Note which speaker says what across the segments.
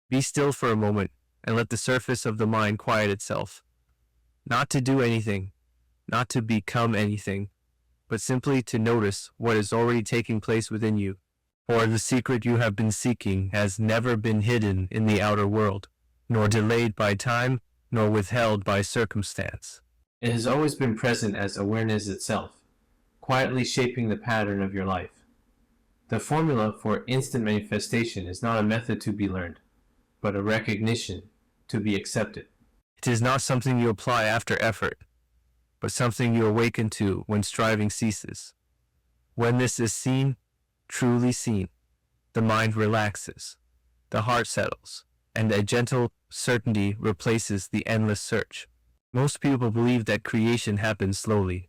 Speaker 1: Be still for a moment and let the surface of the mind quiet itself. Not to do anything, not to become anything, but simply to notice what is already taking place within you. For the secret you have been seeking has never been hidden in the outer world, nor delayed by time, nor withheld by circumstance. It has always been present as awareness itself, quietly shaping the pattern of your life. The formula for instant manifestation is not a method to be learned, but a recognition to be accepted. It is not something you apply after effort, but something you awaken to when striving ceases. When this is seen, truly seen, the mind relaxes, the heart settles, and a gentle certainty replaces the endless search. Most people believe that creation happens slowly,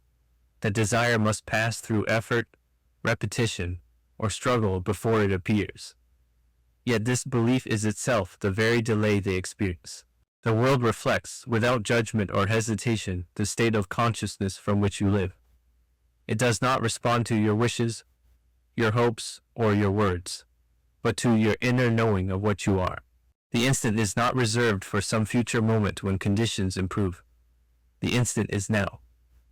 Speaker 1: that desire must pass through effort, repetition, or struggle before it appears. Yet this belief is itself the very delay they experience. The world reflects, without judgment or hesitation, the state of consciousness from which you live. It does not respond to your wishes, your hopes, or your words, but to your inner knowing of what you are. The instant is not reserved for some future moment when conditions improve. The instant is now.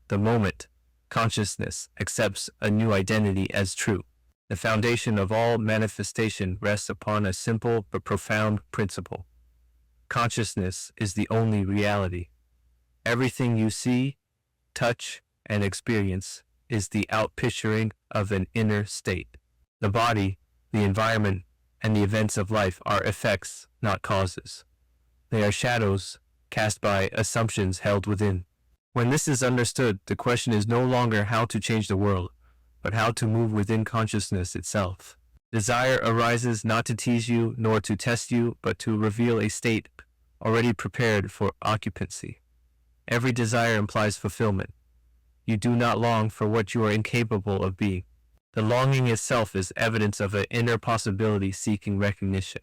Speaker 1: The moment consciousness accepts a new identity as true. The foundation of all manifestation rests upon a simple but profound principle. Consciousness is the only reality. Everything you see, touch, and experience is the outpicturing of an inner state. The body, the environment, and the events of life are effects, not causes. They are shadows cast by assumptions held within. When this is understood, the question is no longer how to change the world, but how to move within consciousness itself. Desire arises not to tease you nor to test you, but to reveal a state already prepared for occupancy. Every desire implies fulfillment. You do not long for what you are incapable of being. The longing itself is evidence of an inner possibility seeking recognition.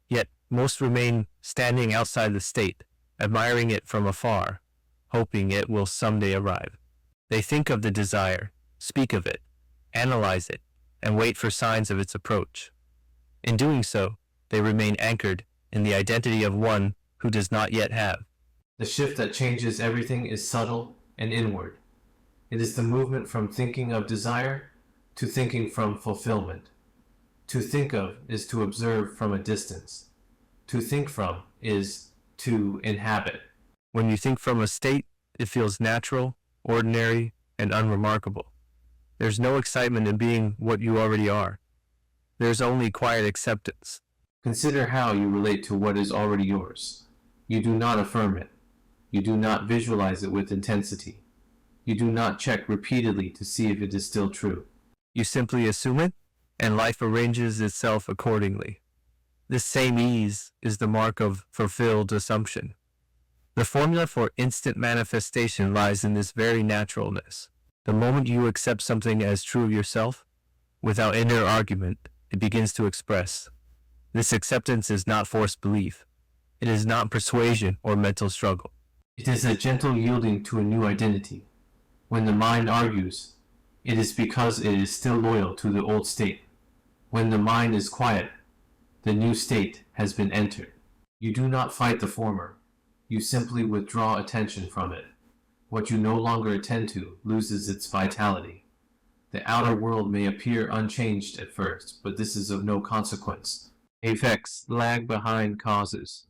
Speaker 1: Yet most remain standing outside the state, admiring it from afar, hoping it will someday arrive. They think of the desire, speak of it, analyze it, and wait for signs of its approach. In doing so, they remain anchored in the identity of one who does not yet have. The shift that changes everything is subtle and inward. It is the movement from thinking of desire to thinking from fulfillment. To think of is to observe from a distance. To think from is to inhabit. When you think from a state, it feels natural, ordinary, and unremarkable. There's no excitement in being what you already are. There's only quiet acceptance. Consider how you relate to what is already yours. You do not affirm it. You do not visualize it with intensity. You do not check repeatedly to see if it is still true. You simply assume it, and life arranges itself accordingly. This same ease is the mark of fulfilled assumption. The formula for instant manifestation lies in this very naturalness. The moment you accept something as true of yourself, without inner argument, it begins to express. This acceptance is not forced belief. It is not persuasion or mental struggle. It is a gentle yielding to a new identity. When the mind argues, it is because it is still loyal to the old state. When the mind is quiet, the new state has been entered. You do not fight the former. You simply withdraw attention from it. What you no longer attend to loses its vitality. The outer world may appear unchanged at first, but this is of no consequence. Effects lag behind causes.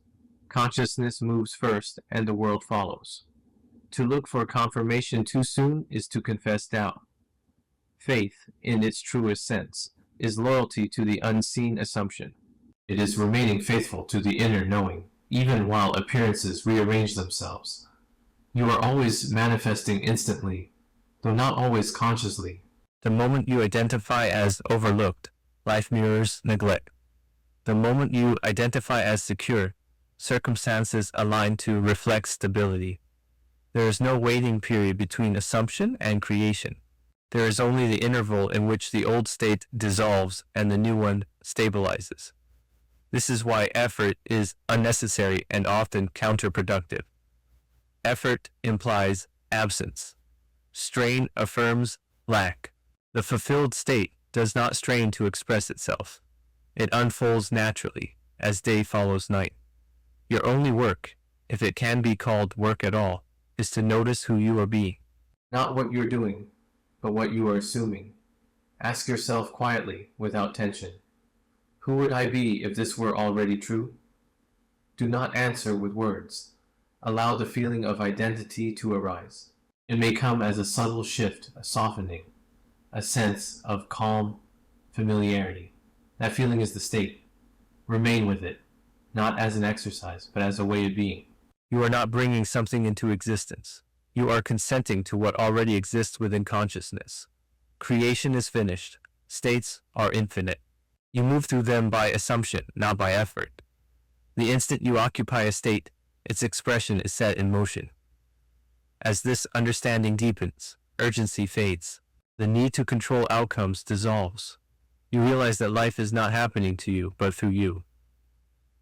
Speaker 1: Consciousness moves first, and the world follows. To look for confirmation too soon is to confess doubt. Faith, in its truest sense, is loyalty to the unseen assumption. It is remaining faithful to the inner knowing, even while appearances rearrange themselves. You are always manifesting instantly, though not always consciously. The moment you identify as overlooked, life mirrors neglect. The moment you identify as secure, circumstances align to reflect stability. There is no waiting period between assumption and creation. There is only the interval in which the old state dissolves and the new one stabilizes. This is why effort is unnecessary and often counterproductive. Effort implies absence. Strain affirms lack. The fulfilled state does not strain to express itself. It unfolds naturally, as day follows night. Your only work, if it can be called work at all, is to notice who you are being. Not what you're doing, but what you are assuming. Ask yourself quietly, without tension, who would I be if this were already true? Do not answer with words. Allow the feeling of identity to arise. It may come as a subtle shift, a softening, a sense of calm familiarity. That feeling is the state. Remain with it, not as an exercise, but as a way of being. You are not bringing something into existence. You are consenting to what already exists within consciousness. Creation is finished. States are infinite. You move through them by assumption, not by effort. The instant you occupy a state, its expression is set in motion. As this understanding deepens, urgency fades. The need to control outcomes dissolves. You realize that life is not happening to you, but through you.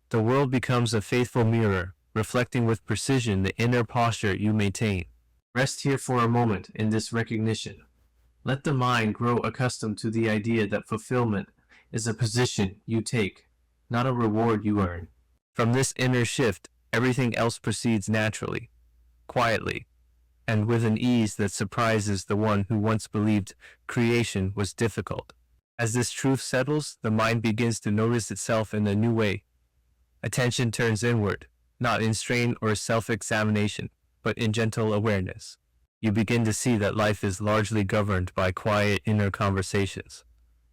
Speaker 1: The world becomes a faithful mirror, reflecting with precision the inner posture you maintain. Rest here for a moment in this recognition. Let the mind grow accustomed to the idea that fulfillment is a position you take, not a reward you earn. From this inner shift, everything else proceeds naturally, quietly, and with an ease that surprises the one who once believed creation was difficult. As this truth settles, the mind begins to notice itself in a new way. Attention turns inward, not in strain or self-examination, but in gentle awareness. You begin to see that life is largely governed by quiet inner conversations,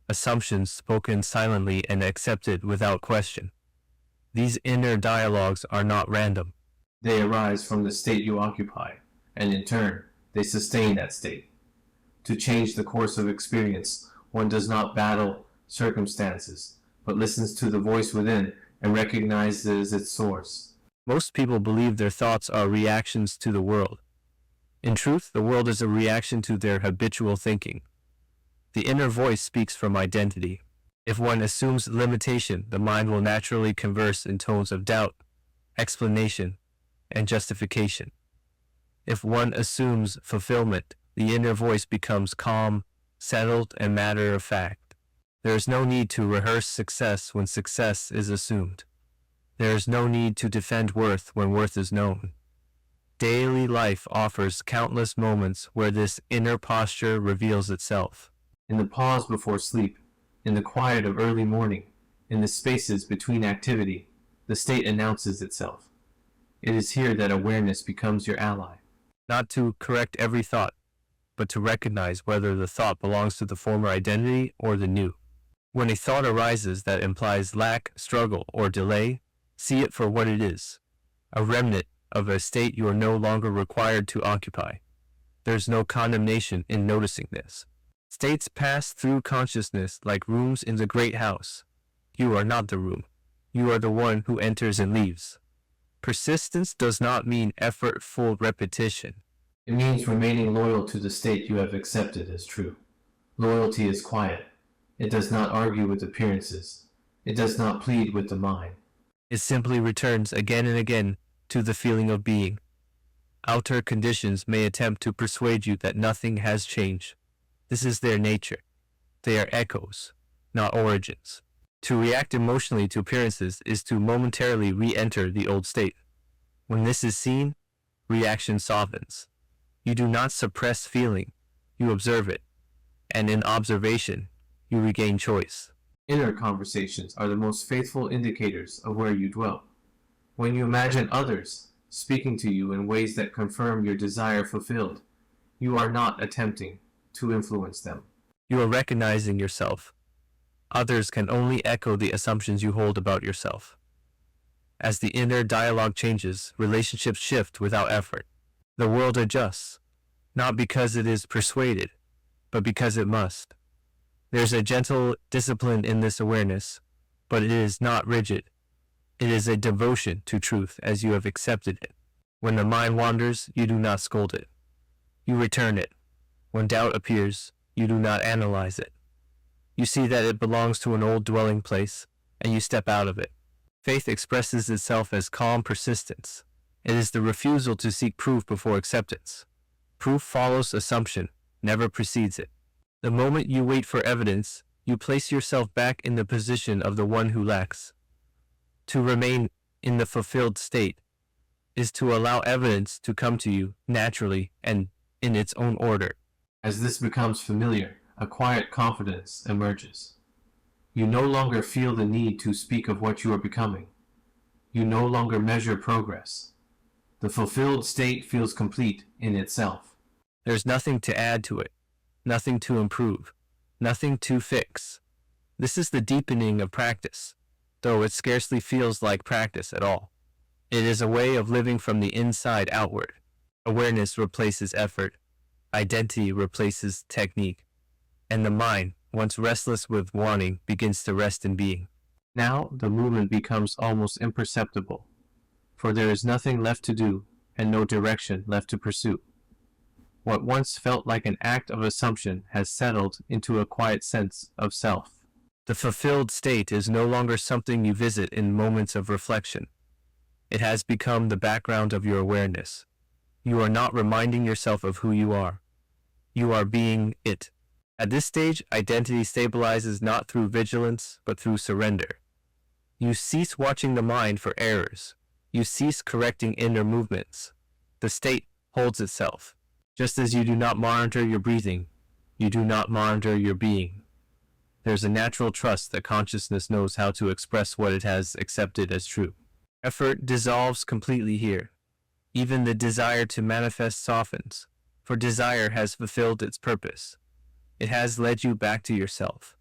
Speaker 1: assumptions spoken silently and accepted without question. These inner dialogues are not random. They arise from the state you occupy, and in turn, they sustain that state. To change the course of experience, one does not battle circumstances, but listens to the voice within and recognizes its source. Most people believe their thoughts are reactions to the world. In truth, the world is a reaction to their habitual thinking. The inner voice speaks from identity. If one assumes limitation, the mind will naturally converse in tones of doubt, explanation, and justification. If one assumes fulfillment, the inner voice becomes calm, settled, and matter of fact. There is no need to rehearse success when success is assumed. There is no need to defend worth when worth is known. Daily life offers countless moments where this inner posture reveals itself. In the pause before sleep, in the quiet of early morning, in the spaces between activity, the state announces itself. It is here that awareness becomes your ally. Not to correct every thought, but to recognize whether the thought belongs to the former identity or the new. When a thought arises that implies lack, struggle, or delay, see it for what it is, a remnant of a state you are no longer required to occupy. There's no condemnation in noticing this. States pass through consciousness like rooms in the great house. You are not the room. You are the one who enters and leaves. Persistence does not mean effortful repetition. It means remaining loyal to the state you have accepted as true. Loyalty is quiet. It does not argue with appearances. It does not plead with the mind. It simply returns again and again to the feeling of being. Outer conditions may attempt to persuade you that nothing has changed. This is their nature. They are echoes, not origins. To react emotionally to appearances is to momentarily re-enter the old state. When this is seen, reaction softens. You do not suppress feeling, you observe it, and in observation, you regain choice. Inner conversations are the most faithful indicators of where you dwell. When you imagine others speaking to you in ways that confirm your desire fulfilled, you are not attempting to influence them. You are recognizing yourself. Others can only echo the assumptions you hold about yourself. As the inner dialogue changes, relationships shift without effort. The world adjusts, not because it is persuaded, but because it must. There's a gentle discipline in this awareness, but it is not rigid. It is a devotion to truth as you have accepted it. When the mind wanders, you do not scold it. You return it. When doubt appears, you do not analyze it. You see that it belongs to an old dwelling place, and you step out of it. Faith expresses itself as calm persistence. It is the refusal to seek proof before acceptance. Proof follows assumption, never precedes it. The moment you wait for evidence, you place yourself back in the position of the one who lacks. To remain in the fulfilled state is to allow evidence to come to you naturally and in its own order. As this becomes familiar, a quiet confidence emerges. You no longer feel the need to speak of what you are becoming. You no longer measure progress. The fulfilled state feels complete in itself. There's nothing to add to it, nothing to improve, nothing to fix. This is the deepening of practice, though it scarcely feels like practice at all. It is a way of living from the inside outward. Awareness replaces effort, identity replaces technique, and the mind, once restless with wanting, begins to rest in being. Now the movement becomes almost imperceptible, for there is nothing left to do and no direction left to pursue. What once felt like an act of assumption has settled into a quiet sense of self. The fulfilled state is no longer something you visit in moments of reflection. It has become the background of your awareness. You are not reminding yourself of who you are. You are being it. At this stage, identity stabilizes not through vigilance, but through surrender. You cease watching the mind for errors. You cease correcting inner movements. The state holds itself. Just as you do not monitor your breathing, you do not monitor your being. There's a natural trust that consciousness knows how to express what it has accepted as true. Effort dissolves completely here. Even the desire to manifest softens, for desire has fulfilled its purpose. It has led you back to yourself.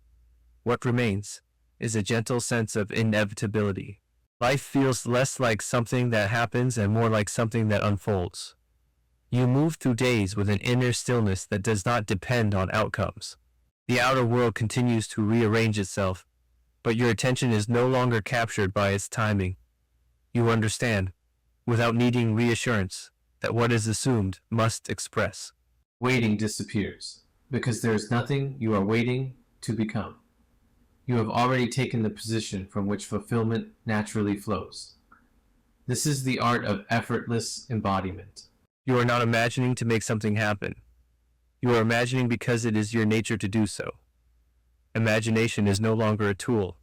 Speaker 1: What remains is a gentle sense of inevitability. Life feels less like something that happens and more like something that unfolds. You move through days with an inner stillness that does not depend on outcomes. The outer world continues to rearrange itself, but your attention is no longer captured by its timing. You understand, without needing reassurance, that what is assumed must express. Waiting disappears, because there is nothing you are waiting to become. You have already taken the position from which fulfillment naturally flows. This is the art of effortless embodiment. You are not imagining to make something happen. You are imagining because it is your nature to do so. Imagination is no longer a tool.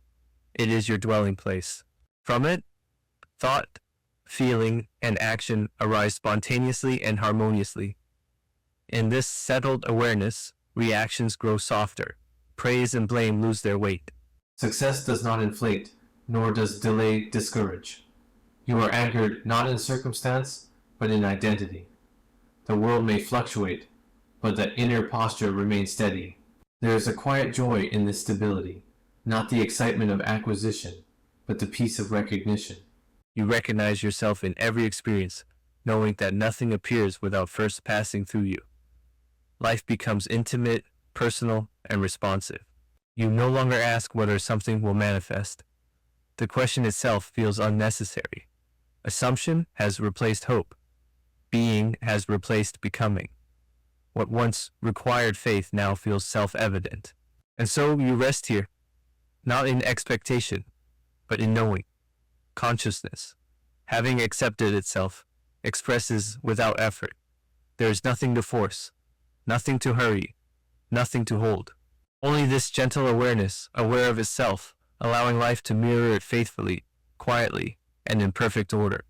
Speaker 1: It is your dwelling place. From it, thought, feeling, and action arise spontaneously and harmoniously. In this settled awareness, reactions grow softer. Praise and blame lose their weight. Success does not inflate, nor does delay discourage. You are anchored not in circumstance, but in identity. The world may fluctuate, but the inner posture remains steady. There is a quiet joy in this stability, not the excitement of acquisition, but the peace of recognition. You recognize yourself in every experience, knowing that nothing appears without first passing through you. Life becomes intimate, personal, and responsive. You no longer ask whether something will manifest. The question itself feels unnecessary. Assumption has replaced hope. Being has replaced becoming. What once required faith now feels self-evident. And so you rest here, not in expectation, but in knowing. Consciousness, having accepted itself, expresses without effort. There is nothing to force, nothing to hurry, nothing to hold. Only this gentle awareness, aware of itself, allowing life to mirror it faithfully, quietly, and in perfect order.